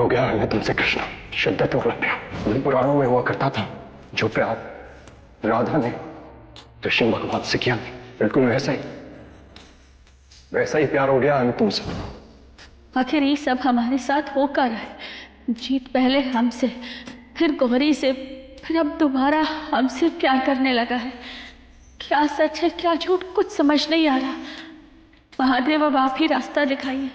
हो गया है तुमसे कृष्णा, शिद्दत वाला प्यार। पुराणों में हुआ करता था जो प्यार राधा ने कृष्ण भगवान से किया, बिल्कुल वैसा ही प्यार हो गया है तुमसे। आखिर ये सब हमारे साथ हो कर है। जीत पहले हमसे, फिर गौरी से, फिर अब दोबारा हमसे प्यार करने लगा है। क्या सच है क्या झूठ कुछ समझ नहीं आ रहा। महादेव अब आप ही रास्ता दिखाइए।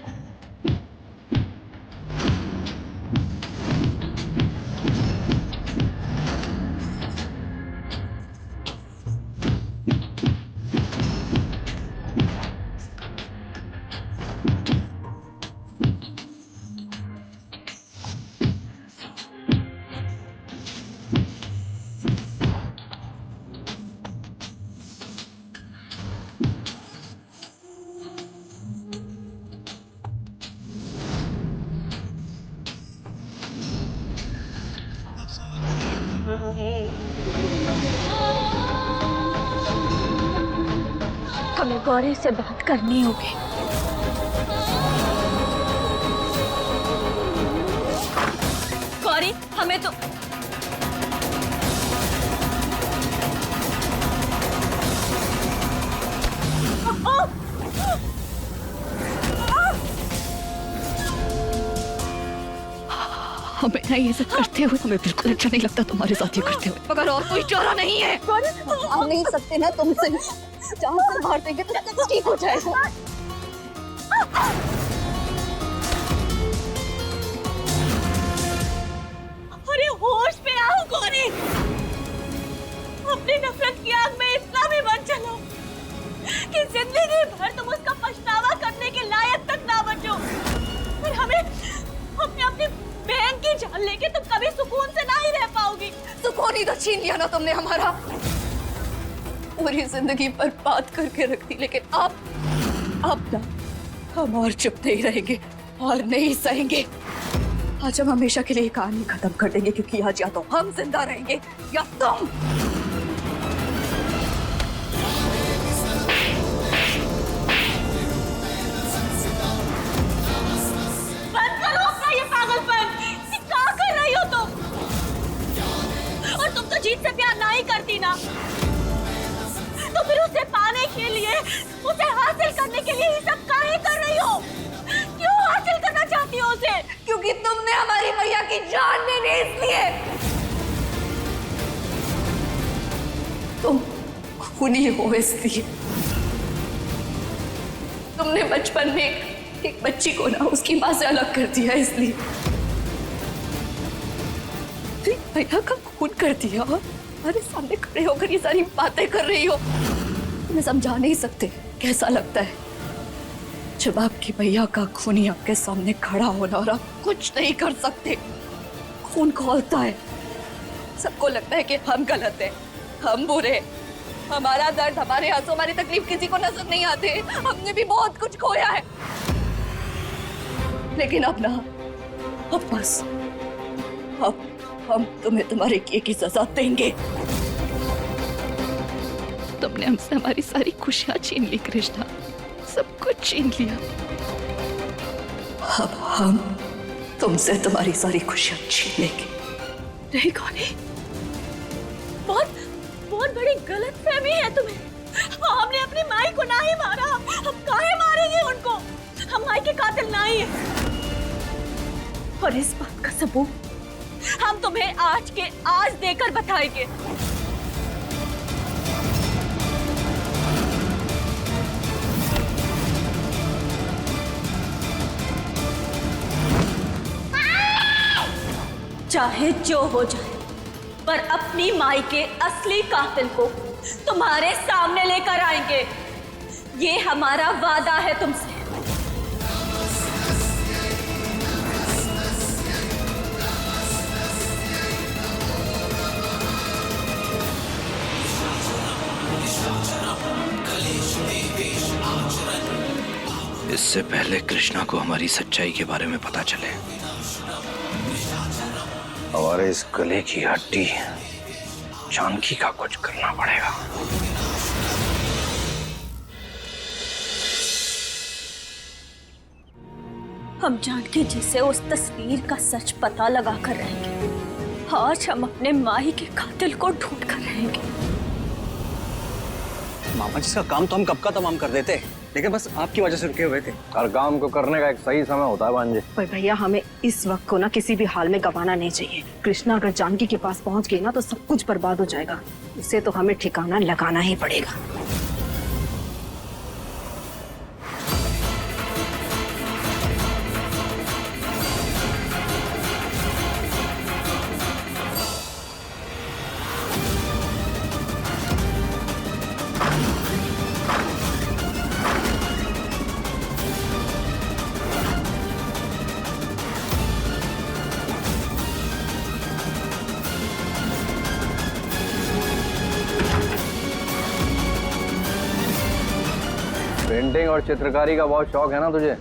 हमें गौरी से बात करनी होगी। गौरी, हमें तो हमें ना ये सब करते हुए हमें बिल्कुल अच्छा नहीं लगता तुम्हारे साथ ये करते हुए, मगर और कोई चारा नहीं है। आ नहीं सकते ना तुमसे, जान से मार देंगे तो सब ठीक हो जाएगा। अरे होश पे आओ गौरी, अपनी नफरत की आग में इतना भी मत चलो कि जिंदगी भर तुम उसका पछतावा करने के लायक तक ना बचो। और हमें अपनी बहन की जान लेके तुम कभी सुकून से ना ही रह पाओगी। सुकून ही तो छीन लिया ना तुमने हमारा, पूरी जिंदगी बर्बाद करके रख दी। लेकिन अब ना हम और चुप नहीं रहेंगे और नहीं सहेंगे। आज हम हमेशा के लिए कहानी खत्म कर देंगे, क्योंकि आज या तो हम जिंदा रहेंगे या तुम। बंद करो अपना ये पागलपन। क्या कर रही हो तुम? और तुम तो जीत से प्यार ना ही करती ना, तो फिर उसे पाने के लिए, उसे हासिल करने के लिए ये सब काहे कर रही हो? क्यों हासिल करना चाहती हो उसे? क्योंकि तुमने हमारी मैया की जान ले ली, इसलिए। तुम खूनी हो इसलिए। तुमने बचपन में एक बच्ची को ना उसकी माँ से अलग कर दिया, इसलिए भैया का खून कर दिया। हमारे सामने खड़े होकर ये सारी बातें कर रही हो। तुम्हें समझा नहीं सकते कैसा लगता है जब आपकी भैया का खूनी आपके सामने खड़ा होना और आप कुछ नहीं कर सकते। खून खौलता है, सबको लगता है कि हम गलत हैं, हम बुरे, हमारा दर्द, हमारे आंसू, हमारी तकलीफ किसी को नजर नहीं आते। हमने भी बहुत कुछ खोया है, लेकिन अब ना, अब बस, अब हम तुम्हें तुम्हारे किए की सजा देंगे। तुमने हमसे हमारी सारी खुशियां छीन ली कृष्णा, सब कुछ छीन लिया। अब हम तुमसे तुम्हारी सारी खुशियां छीन लेंगे। नहीं गौरी, बहुत बड़ी गलतफहमी है तुम्हें। हमने अपनी माई को ना ही मारा, हम काहे मारेंगे उनको? हम माई के कातिल नहीं है। और इस बात का सबूत हम तुम्हें आज के आज देकर बताएंगे। चाहे जो हो जाए, पर अपनी माई के असली कातिल को तुम्हारे सामने लेकर आएंगे। ये हमारा वादा है तुमसे। इससे पहले कृष्णा को हमारी सच्चाई के बारे में पता चले, हमारे इस गले की हड्डी जानकी का कुछ करना पड़ेगा। हम जानकी जी से उस तस्वीर का सच पता लगा कर रहेंगे। आज हम अपने माही के कातिल को ढूंढ कर रहेंगे। मामा जी, इसका काम तो हम कब का तमाम कर देते, लेकिन बस आपकी वजह से रुके हुए थे। हर काम को करने का एक सही समय होता है भांजे। पर भैया हमें इस वक्त को ना किसी भी हाल में गंवाना नहीं चाहिए। कृष्णा अगर जानकी के पास पहुंच गई ना तो सब कुछ बर्बाद हो जाएगा। उसे तो हमें ठिकाना लगाना ही पड़ेगा। पेंटिंग और चित्रकारी का बहुत शौक है ना तुझे?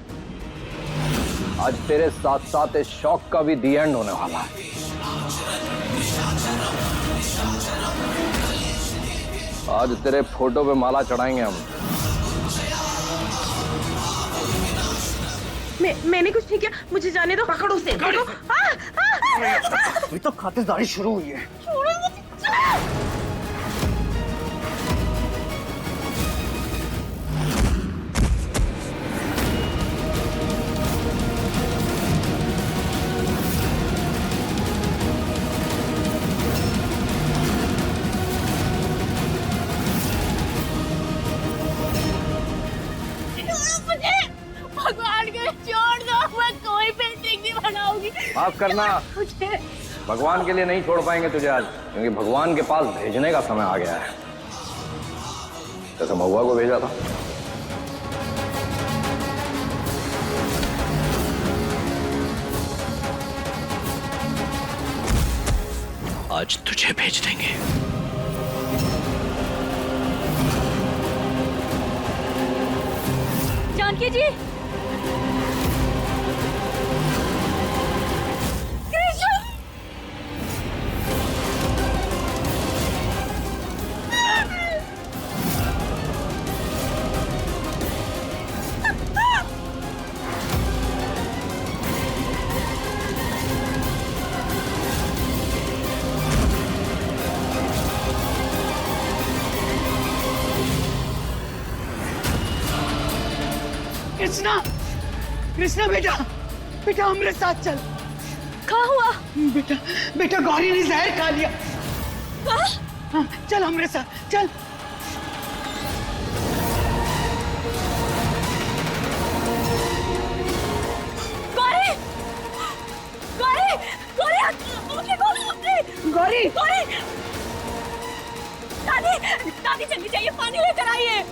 आज तेरे साथ साथ इस शौक का भी दी एंड होने वाला है। आज तेरे फोटो पे माला चढ़ाएंगे हम। मैंने कुछ नहीं किया, मुझे जाने दो। पकड़ो उसे। अभी तो खातिरदारी शुरू हुई है। भगवान के छोड़ दो, मैं कोई पेंटिंग नहीं बनाऊंगी। माफ करना, भगवान के लिए नहीं छोड़ पाएंगे तुझे आज, क्योंकि भगवान के पास भेजने का समय आ गया है। जैसे महुआ को भेजा था। आज तुझे भेज देंगे। जानकी जी, कृष्ण, कृष्णा, कृष्णा बेटा, बेटा हमारे साथ चल। क्या हुआ? बेटा, बेटा गौरी ने जहर खा लिया। हाँ, चल हमारे साथ चल। गौरी, गौरी, गौरी, मुझे बोलो अपने। गौरी, गौरी, दादी, दादी जल्दी जाइए, पानी लेकर आइए।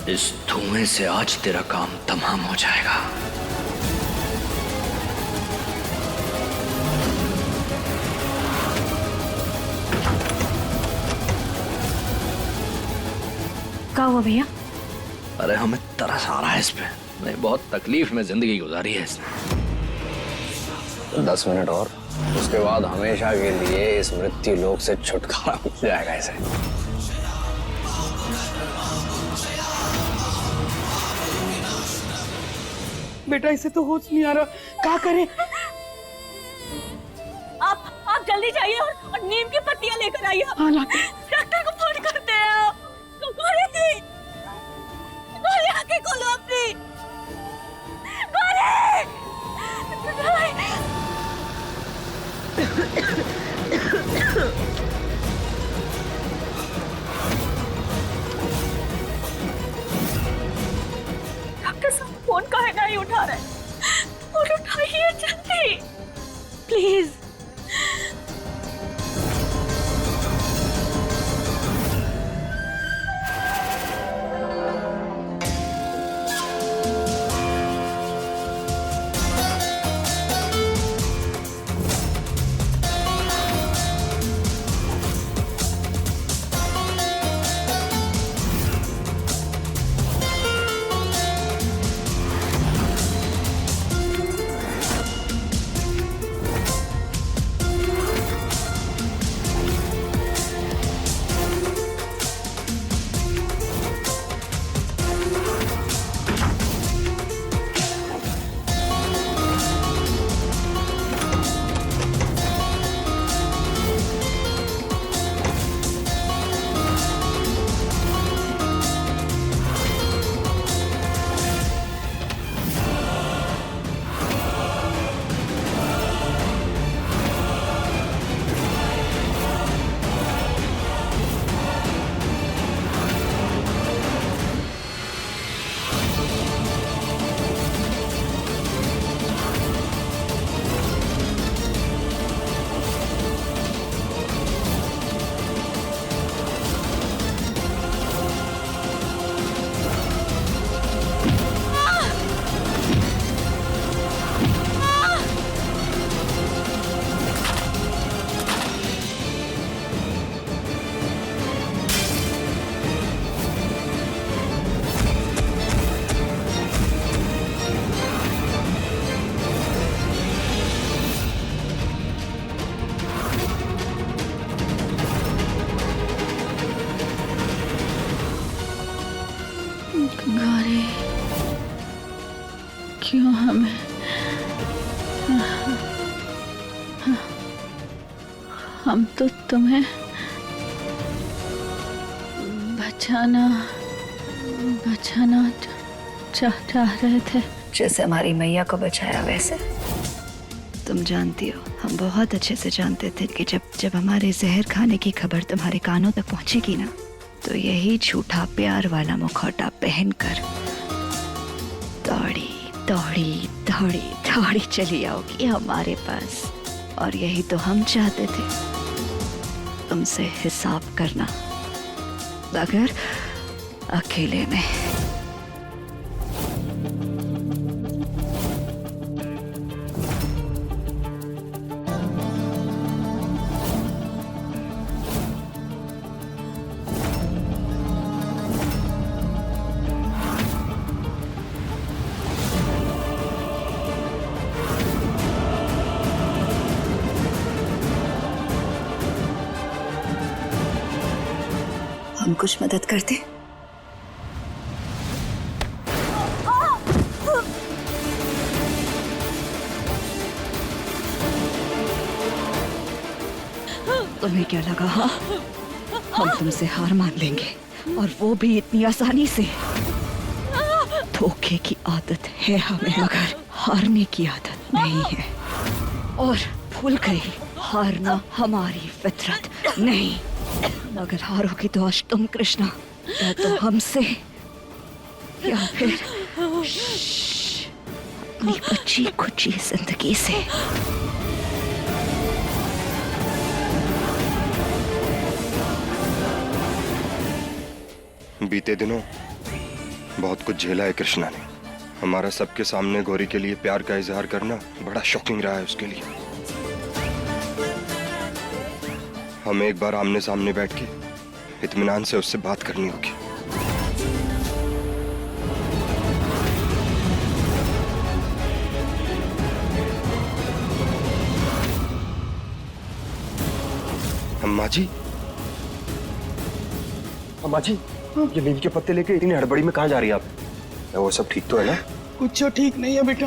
इस धुएं से आज तेरा काम तमाम हो जाएगा। क्या हुआ भैया? अरे हमें तरस आ रहा है इस पे। नहीं, बहुत तकलीफ में जिंदगी गुजारी है इसने। 10 मिनट और, उसके बाद हमेशा के लिए इस मृत्यु लोक से छुटकारा मिल जाएगा इसे। बेटा इसे तो होश नहीं आ रहा, क्या करें? आप जल्दी जाइए और नीम की पत्तियां लेकर आइए। हाँ, लाते। डॉक्टर को फोन करते हैं आप। तो गौरी, गौरी आंखें खोलो अपनी। नहीं उठा रहे। फोन उठाइए जल्दी प्लीज। गौरी, क्यों हमें हम तो तुम्हें बचाना चाह रहे थे। जैसे हमारी मैया को बचाया वैसे। तुम जानती हो, हम बहुत अच्छे से जानते थे कि जब हमारे जहर खाने की खबर तुम्हारे कानों तक पहुंचेगी ना, तो यही झूठा प्यार वाला मुखौटा पहनकर दौड़ी चली आओगी हमारे पास। और यही तो हम चाहते थे, तुमसे हिसाब करना, मगर अकेले में। हम कुछ मदद करते। तुम्हें क्या लगा, हाँ? हम तुमसे हार मान लेंगे, और वो भी इतनी आसानी से? धोखे की आदत है हमें, मगर हारने की आदत नहीं है। और भूल गई, हारना हमारी फितरत नहीं। अगर हारोगी तो आज तुम कृष्णा, या तो हमसे, या फिर अपनी बची खुची जिंदगी से। बीते दिनों बहुत कुछ झेला है कृष्णा ने। हमारा सबके सामने गौरी के लिए प्यार का इजहार करना बड़ा शॉकिंग रहा है उसके लिए। हमें एक बार आमने सामने बैठ के इत्मीनान से उससे बात करनी होगी। अम्मा जी, अम्मा जी, ये नीम के पत्ते लेके इतनी हड़बड़ी में कहाँ जा रही है आप? वो सब ठीक तो है ना? कुछ जो ठीक नहीं है बेटा,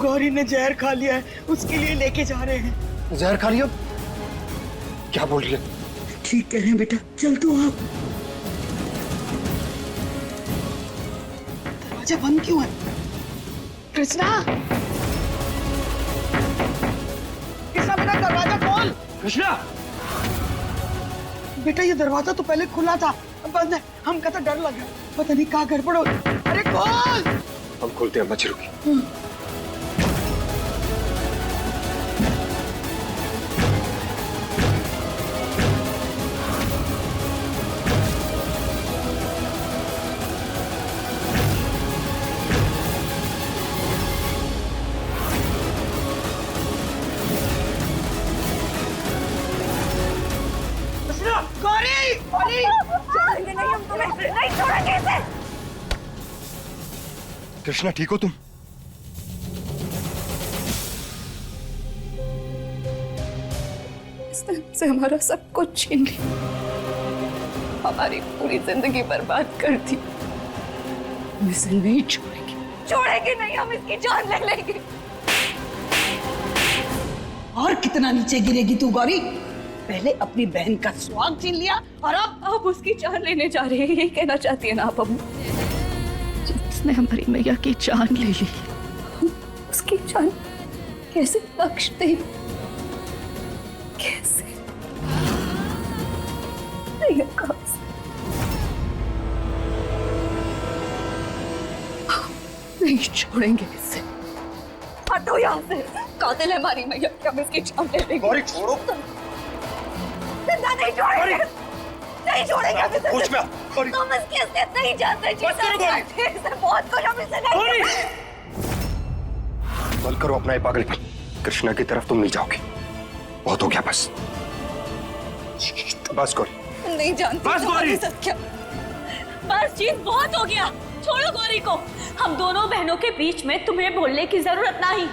गौरी ने जहर खा लिया है, उसके लिए लेके जा रहे हैं। जहर खा लिया? क्या बोल रही है? ठीक कह रहे हैं बेटा, चल तू आप। दरवाजा बंद क्यों है? कृष्णा, कृष्णा बेटा दरवाजा खोल। कृष्णा! बेटा ये दरवाजा तो पहले खुला था, बंद है। हम कहता डर लग गया, पता नहीं कहाँ गड़बड़ हो। अरे खोल। हम खोलते हैं, मत रुकी। गौरी, गौरी, नहीं, हम तुम्हें नहीं छोड़ेंगे इसे। कृष्णा ठीक हो तुम? इसने हमसे हमारा सब कुछ छीन लिया, हमारी पूरी जिंदगी बर्बाद कर दी। हम इसे नहीं छोड़ेंगे। छोड़ेंगे नहीं, हम इसकी जान ले लेंगे। और कितना नीचे गिरेगी तू गौरी? पहले अपनी बहन का सुहाग छीन लिया और अब आप उसकी जान लेने जा रहे हैं, यही कहना चाहती है ना आप अम्मू? जिसने हमारी मैया की जान ले ली, उसकी जान कैसे बख्श दे? कैसे? नहीं, नहीं छोड़ेंगे इसे। हटो यहाँ से, कातिल है हमारी मैया की, हम इसकी जान ले लेंगे। गौरी छोड़ो। जिंदा नहीं छोड़ेंगे, नहीं छोड़ेंगे हम इसे। कुछ में गौरी, तुम इसकी असलियत नहीं जानते जी। इसे बहुत कुछ हम इसे नहीं। बंद करो अपना ये पागलपन। कृष्णा की तरफ तुम नहीं जाओगे, बहुत हो गया बस। बस गौरी, नहीं जानती बस गौरी। सत्या, बस जीत, बहुत हो गया। छोड़ो गौरी को। हम दोनों बहनों के बीच में तुम्हें बोलने की जरूरत नहीं।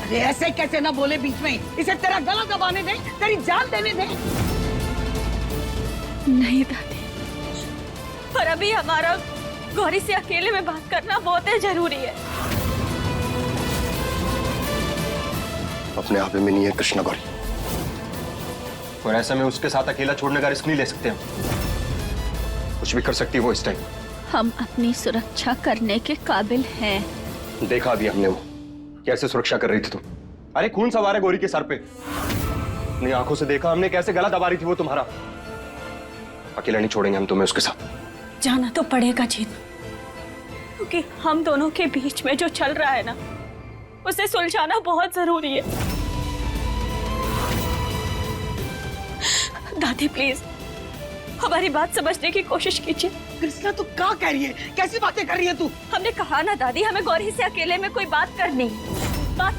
अरे ऐसे कैसे ना बोले बीच में? इसे तेरा गला दबाने दे, तेरी जान देने दे। नहीं दादी, पर अभी हमारा गौरी से अकेले में बात करना बहुत ही जरूरी है। अपने आप में नहीं है कृष्णा गौरी, और ऐसा में उसके साथ अकेला छोड़ने का रिस्क नहीं ले सकते हम। कुछ भी कर सकती है वो इस टाइम। हम अपनी सुरक्षा करने के काबिल हैं। देखा अभी हमने वो कैसे सुरक्षा कर रही थी तुम। अरे खून सवार है गौरी के सर पे, अपनी आंखों से देखा हमने कैसे गला दबा रही थी वो तुम्हारा। अकेला नहीं छोड़ेंगे हम तुम्हें उसके साथ। जाना तो पड़ेगा जीत, क्योंकि हम दोनों के बीच में जो चल रहा है ना, उसे सुलझाना बहुत जरूरी है। दादी प्लीज हमारी बात समझने की कोशिश कीजिए। कृष्णा तू क्या कह रही है? कैसी बातें कर रही है तू? हमने कहा ना दादी, हमें गौरी से अकेले में कोई बात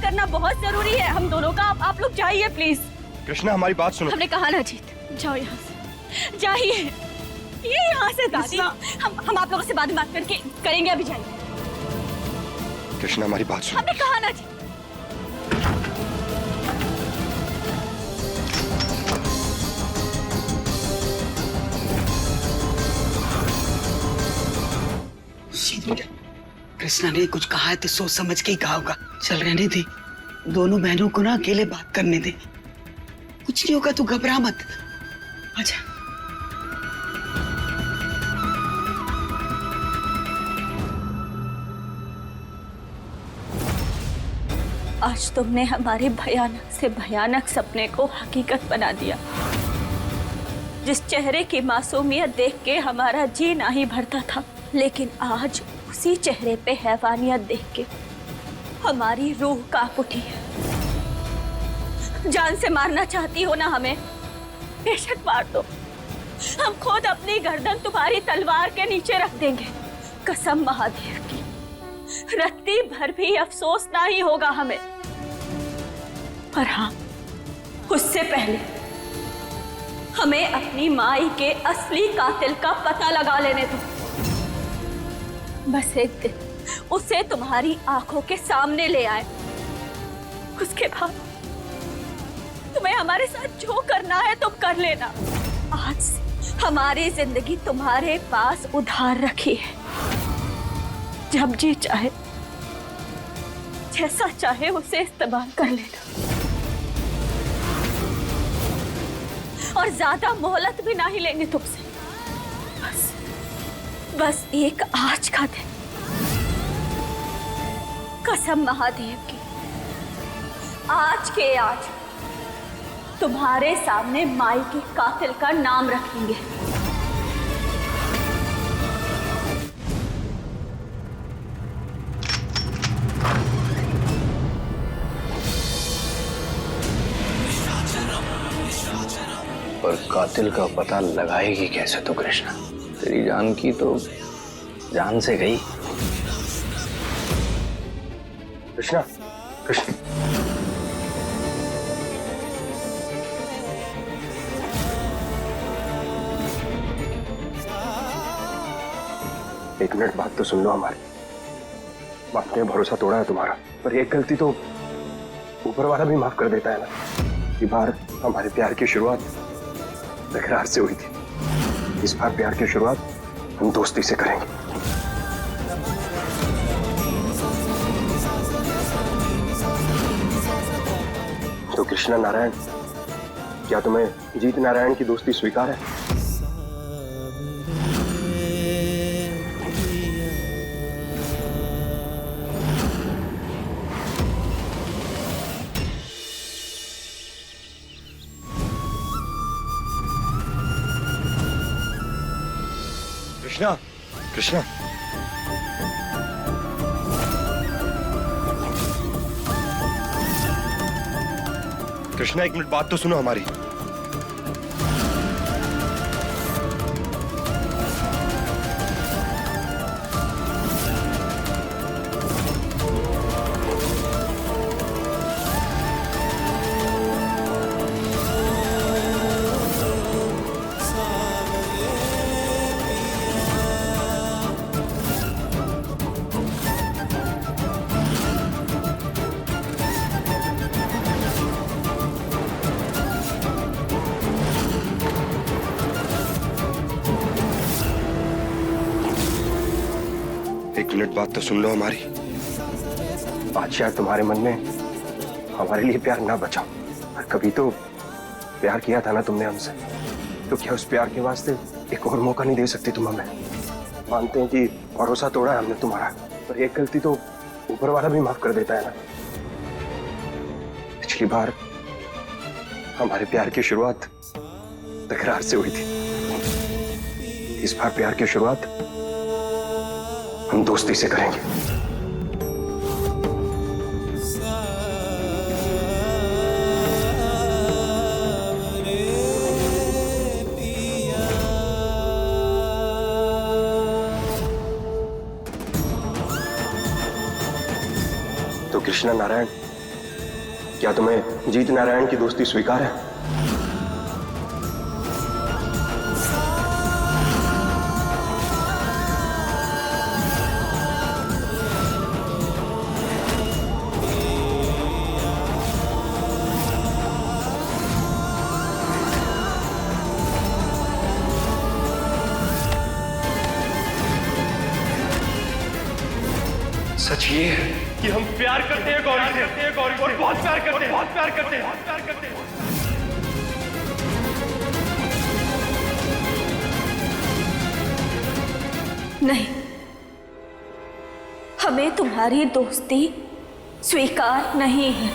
करना बहुत जरूरी है हम दोनों का। आप लोग जाइए प्लीज। कृष्णा हमारी बात सुनो। हमने कहा ना जीत, जाओ यहाँ से, जाइए ये यहाँ से दादी। हम आप लोगों से बाद में बात करके करेंगे, अभी जाइए। कृष्णा हमारी बात सुनो। हमने कहा ना जी। कृष्णा ने कुछ कहा है तो सोच समझ के ही कहा होगा। चल रहने दे, दोनों बहनों को ना अकेले बात करने दे। कुछ नहीं होगा, तू घबरा मत। आजा। आज तुमने हमारे भयानक से भयानक सपने को हकीकत बना दिया। जिस चेहरे की मासूमियत देख के हमारा जी नहीं भरता था, लेकिन आज उसी चेहरे पे हैवानियत देख के हमारी रूह कांप उठी है। जान से मारना चाहती हो ना हमें, बेशक मार दो। हम खुद अपनी गर्दन तुम्हारी तलवार के नीचे रख देंगे। कसम महादेव की, रत्ती भर भी अफसोस नहीं होगा हमें। पर हाँ, उससे पहले हमें अपनी माई के असली कातिल का पता लगा लेने दो। बस एक दिन उसे तुम्हारी आंखों के सामने ले आए, उसके बाद तुम्हें हमारे साथ जो करना है तुम कर लेना। आज से हमारी जिंदगी तुम्हारे पास उधार रखी है। जब जी चाहे, जैसा चाहे उसे इस्तेमाल कर लेना, और ज्यादा मोहलत भी नहीं लेंगे तुमसे। बस एक आज का दिन। कसम महादेव की, आज के आज तुम्हारे सामने माई के कातिल का नाम रखेंगे। कातिल का पता लगाएगी कैसे तो कृष्णा? तेरी जान की तो जान से गई। कृष्णा, कृष्ण, एक मिनट बात तो सुन लो हमारी। आपने भरोसा तोड़ा है तुम्हारा, पर एक गलती तो ऊपर वाला भी माफ कर देता है ना। ये बार हमारे प्यार की शुरुआत तकरार से हुई थी, इस बार प्यार की शुरुआत हम दोस्ती से करेंगे। तो कृष्णा नारायण, क्या तुम्हें जीत नारायण की दोस्ती स्वीकार है? कृष्णा, कृष्णा, कृष्णा, एक मिनट बात तो सुनो हमारी। एक मिनट बात तो सुन लो हमारी। आज शायद तुम्हारे मन में हमारे लिए प्यार ना बचा, और कभी तो प्यार किया था ना तुमने हमसे, तो क्या उस प्यार के वास्ते एक और मौका नहीं दे सकती तुम हमें? मानते हैं कि भरोसा तोड़ा है हमने तुम्हारा, पर एक गलती तो ऊपर वाला भी माफ कर देता है ना। पिछली बार हमारे प्यार की शुरुआत तकरार से हुई थी, इस बार प्यार की शुरुआत हम दोस्ती से करेंगे। तो कृष्णा नारायण, क्या तुम्हें जीत नारायण की दोस्ती स्वीकार है? सच ये है कि हम प्यार करते हैं गौरी से, और बहुत प्यार करते हैं, बहुत प्यार करते हैं, बहुत प्यार करते हैं। नहीं, हमें तुम्हारी दोस्ती स्वीकार नहीं है।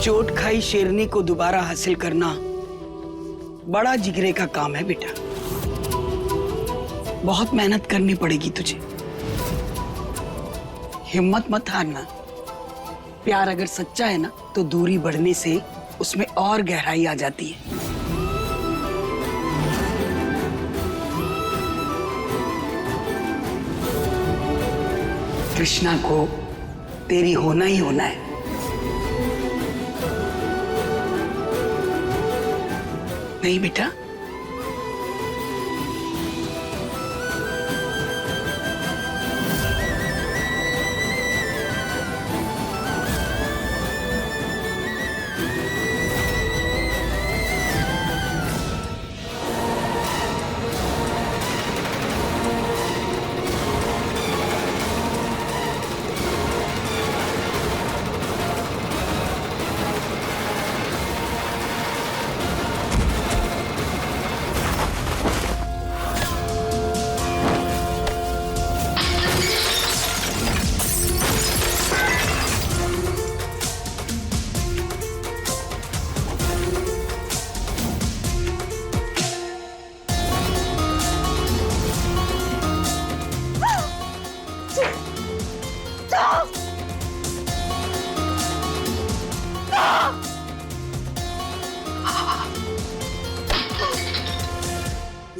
चोट खाई शेरनी को दोबारा हासिल करना बड़ा जिगरे का काम है बेटा। बहुत मेहनत करनी पड़ेगी तुझे। हिम्मत मत हारना। प्यार अगर सच्चा है ना तो दूरी बढ़ने से उसमें और गहराई आ जाती है। कृष्णा को तेरी होना ही होना है। नहीं बेटा,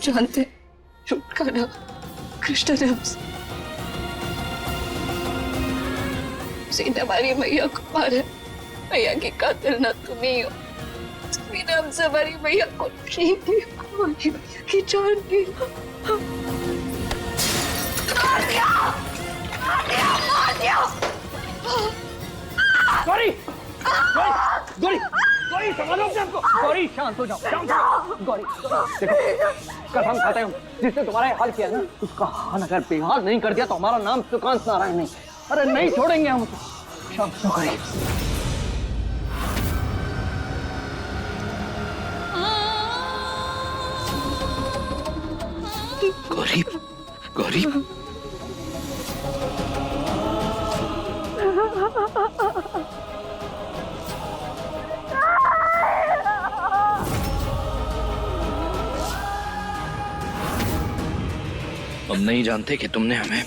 जानते छुटकारा कृष्ण ने सीधे हमारी मैया को मारा। मैया की कातिल ना तुम ही हो। तुम्ही ने हमसे हमारी मैया को छीन लिया, हमारी मैया की जान ली। मार दिया, मार दिया, मार दिया। गौरी, गौरी, गौरी, संभालो अपने आप को। गौरी, शांत हो जाओ, शांत हो जाओ। गौरी, देखो, कसम खाते हूँ, जिसने तुम्हारा ये हाल किया ना, उसका हाल अगर बेहाल नहीं कर दिया तो हमारा नाम सुकांत नारायण नहीं। अरे नहीं छोड़ेंगे हम उसे। शांत हो गई। गौरी, गौरी, हम नहीं जानते कि तुमने हमें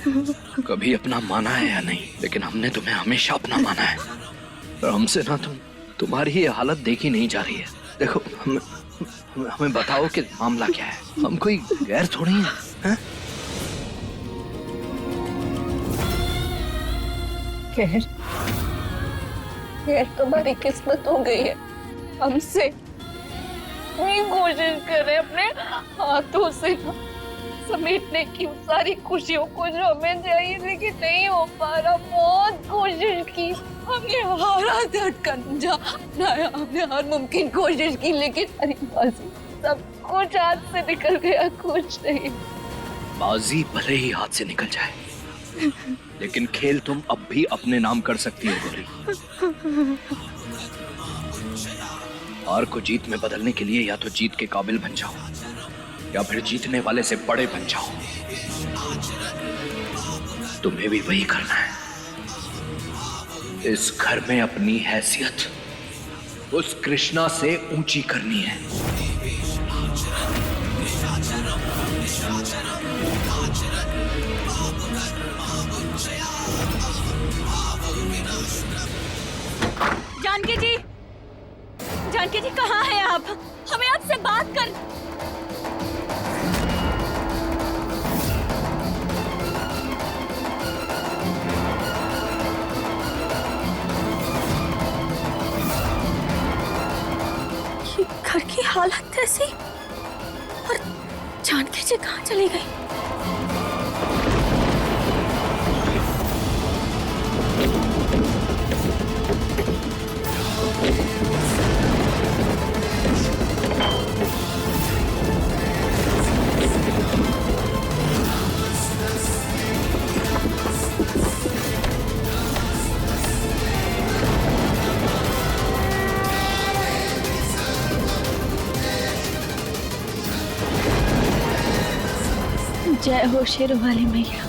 कभी अपना माना है या नहीं, लेकिन हमने तुम्हें हमेशा अपना माना है। और हमसे ना तुम्हारी ये हालत देखी नहीं जा रही है। देखो, हमें बताओ कि मामला क्या है। हम कोई गैर थोड़ी हैं? खैर तुम्हारी किस्मत हो गई है। हमसे कोशिश करें अपने हाथों से ना समेटने की उस सारी खुशियों को जो हमें चाहिए, लेकिन नहीं हो पा रहा। बहुत कोशिश की, हमने हारा झटकंजा अपनाया, हमने हर मुमकिन कोशिश की, लेकिन अरे बाजी सब कुछ हाथ से निकल गया। कुछ नहीं। बाजी भले ही हाथ से निकल जाए, लेकिन खेल तुम अब भी अपने नाम कर सकती हो गौरी। हार को जीत में बदलने के लिए या तो जीत के काबिल बन जाओ या फिर जीतने वाले से बड़े बन जाओ। तुम्हें भी वही करना है। इस घर में अपनी हैसियत उस कृष्णा से ऊंची करनी है। जानकी जी, जानकी जी कहाँ हैं आप? हमें आपसे बात कर। ये घर की हालत ऐसी, और जानकी जी कहाँ चली गई? जय हो शेर वाली मैया।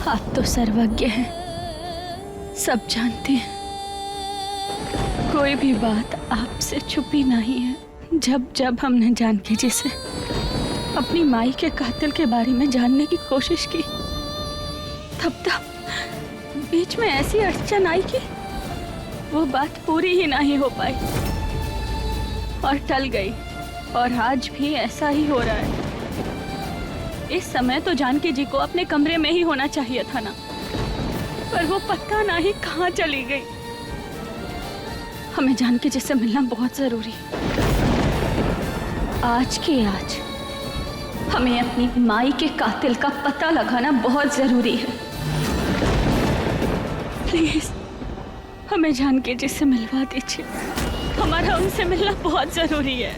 आप तो सर्वज्ञ हैं, सब जानते हैं। कोई भी बात आपसे छुपी नहीं है। जब जब हमने जानकी जी से अपनी माई के कातिल के बारे में जानने की कोशिश की, तब तब बीच में ऐसी अड़चन आई कि वो बात पूरी ही नहीं हो पाई और टल गई। और आज भी ऐसा ही हो रहा है। इस समय तो जानकी जी को अपने कमरे में ही होना चाहिए था ना, पर वो पता नहीं कहाँ चली गई। हमें जानकी जी से मिलना बहुत जरूरी है। आज के आज हमें अपनी माई के कातिल का पता लगाना बहुत जरूरी है। प्लीज हमें जानकी जी से मिलवा दीजिए। हमारा उनसे मिलना बहुत जरूरी है।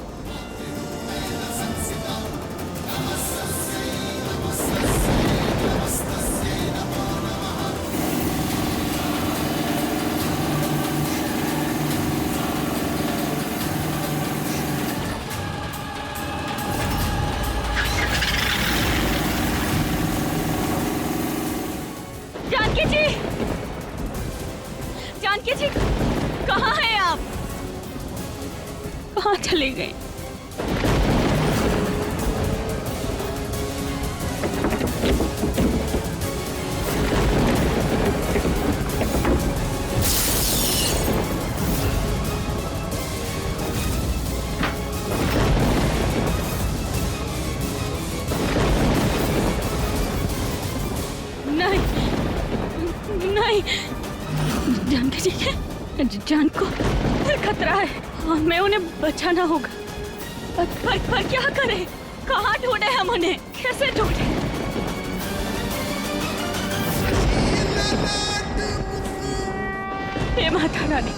जानकी जी, जानकी जी कहाँ हैं आप? कहाँ चली गई? नहीं। जानकी जी जान को खतरा है, हमें उन्हें बचाना होगा। पर क्या करें? कहाँ ढूंढे हम उन्हें? कैसे ढूंढे? हे माता रानी,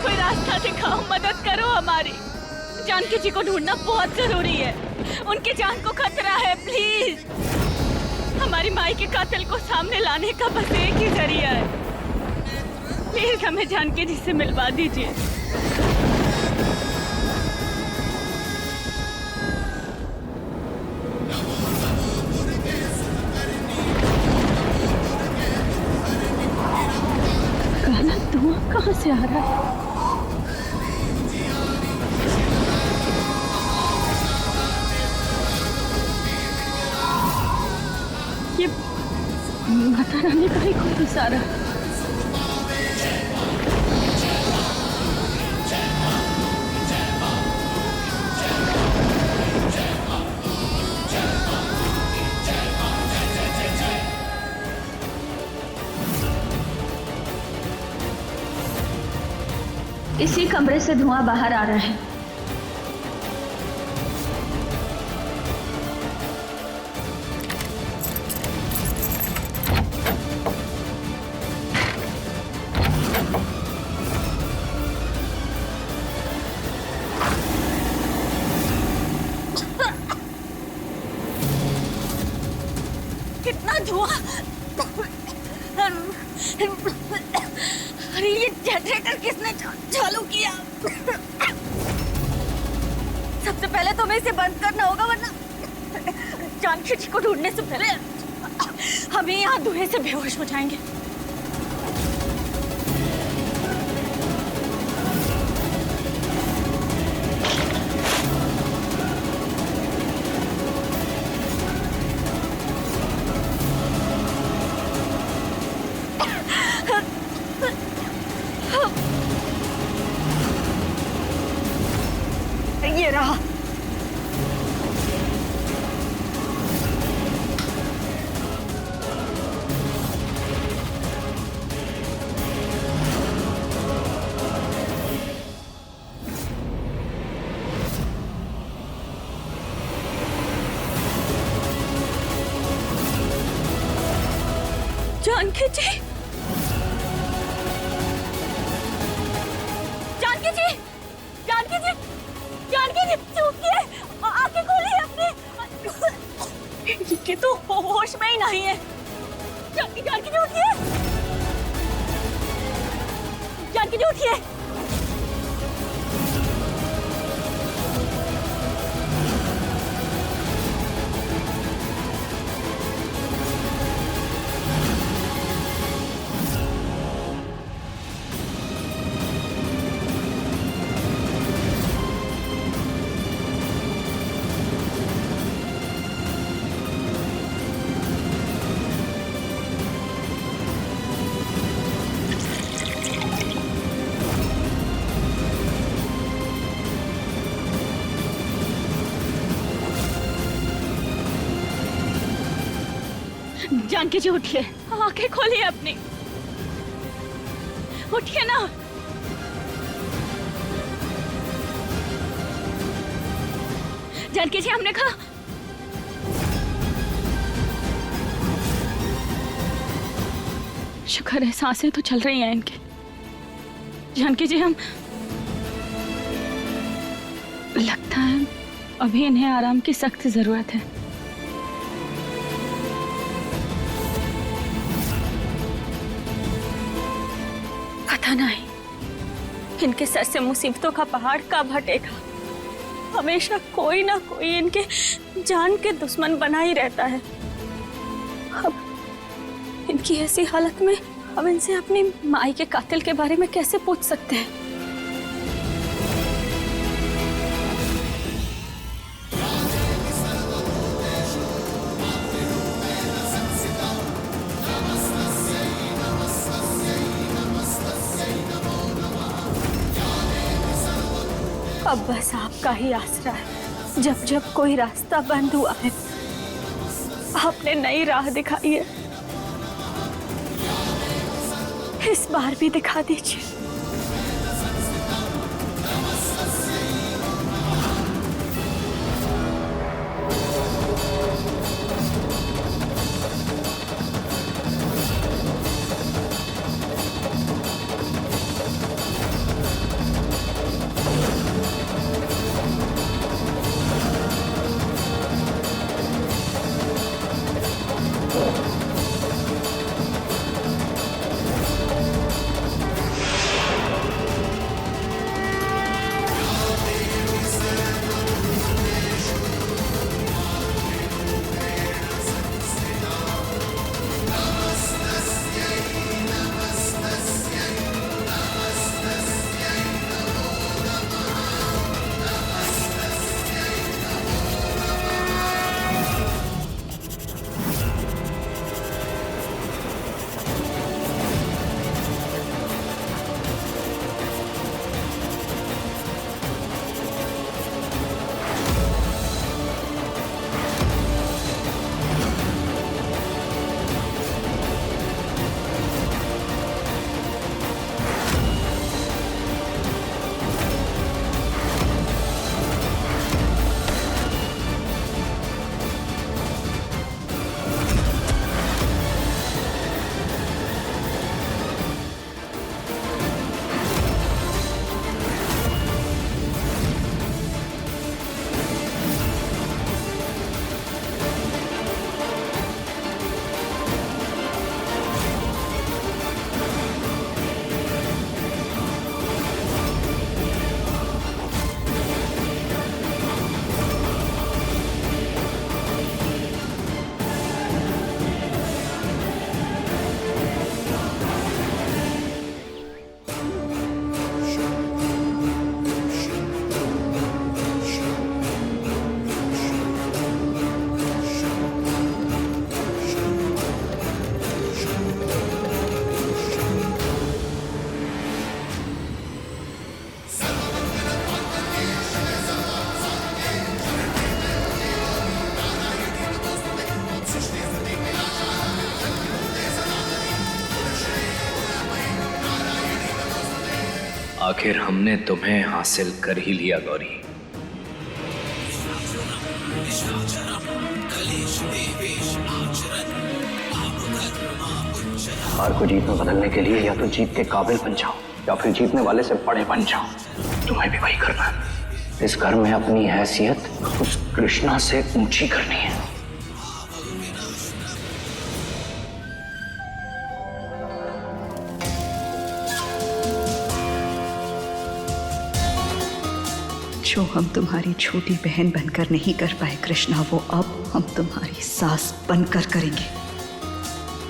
कोई रास्ता दिखाओ, मदद करो हमारी। जानकी जी को ढूंढना बहुत जरूरी है, उनकी जान को खतरा है। प्लीज हमारी माई के कातिल को सामने लाने का बस एक ही जरिया है। प्लीज हमें जानकी जी से मिलवा दीजिए। काला धुआं कहाँ से आ रहा है? ये माता रानी का ही कोई इशारा है। इसी कमरे से धुआं बाहर आ रहा है। कितना धुआं! अरे ये जनरेटर किसने चालू किया? सबसे पहले तो हमें इसे बंद करना होगा, वरना जानकी जी को ढूंढने से पहले हम यहाँ धुएं से बेहोश हो जाएंगे। ये रहा। जानकी जी, जानकी जी, जानकी जी, जानकी जी, चूकिए, आंखें खोलिए अपनी। ये तो होश में ही नहीं है। जानकी जी उठिए, जानकी जी उठिए। जानकी जी उठिए, आंखें खोलिए अपनी, उठिए ना। जानकी जी, हमने कहा शुक्र है सांसें तो चल रही हैं इनकी। जानकी जी, हम लगता है अभी इन्हें आराम की सख्त जरूरत है। पता नहीं इनके सर से मुसीबतों का पहाड़ कब हटेगा। हमेशा कोई ना कोई इनके जान के दुश्मन बना ही रहता है। अब इनकी ऐसी हालत में अब इनसे अपनी माई के कातिल के बारे में कैसे पूछ सकते हैं? अब बस आपका ही आसरा है। जब जब कोई रास्ता बंद हुआ है, आपने नई राह दिखाई है। इस बार भी दिखा दीजिए। आखिर हमने तुम्हें हासिल कर ही लिया गौरी। हार को जीत में बदलने के लिए या तो जीत के काबिल बन जाओ या फिर जीतने वाले से बड़े बन जाओ। तुम्हें भी वही करना है। इस घर में अपनी हैसियत उस कृष्णा से ऊंची करनी है। जो हम तुम्हारी छोटी बहन बनकर नहीं कर पाए कृष्णा, वो अब हम तुम्हारी सास बनकर करेंगे।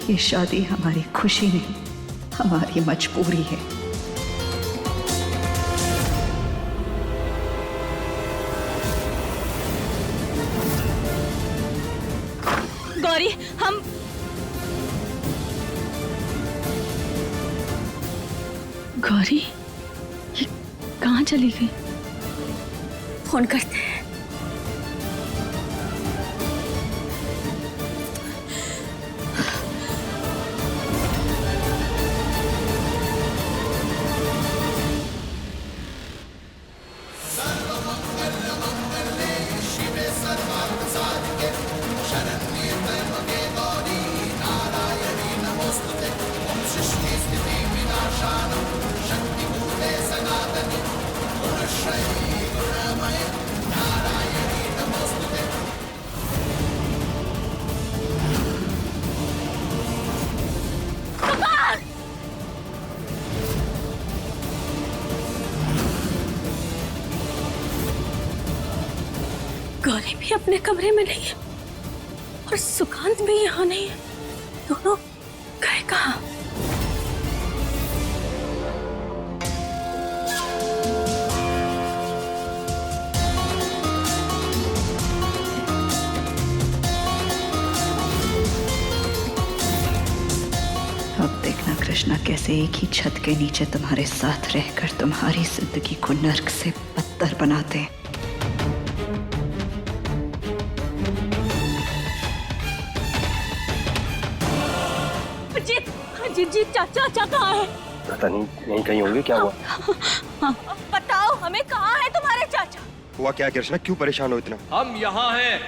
ये शादी हमारी खुशी नहीं, हमारी मजबूरी है। गौरी, हम गौरी, ये कहाँ चली गई? फोन करते हैं। गौरी भी अपने कमरे में नहीं है और सुकांत भी यहाँ नहीं है। दोनों गए कहाँ? अब देखना कृष्णा कैसे एक ही छत के नीचे तुम्हारे साथ रहकर तुम्हारी जिंदगी को नर्क से बदतर बनाते हैं। जीत चाचा कहाँ है? पता नहीं कहीं होंगे। क्या हुआ? बताओ हमें, कहाँ है तुम्हारे चाचा? हुआ क्या कृष्णा, क्यों परेशान हो इतना? हम यहाँ हैं।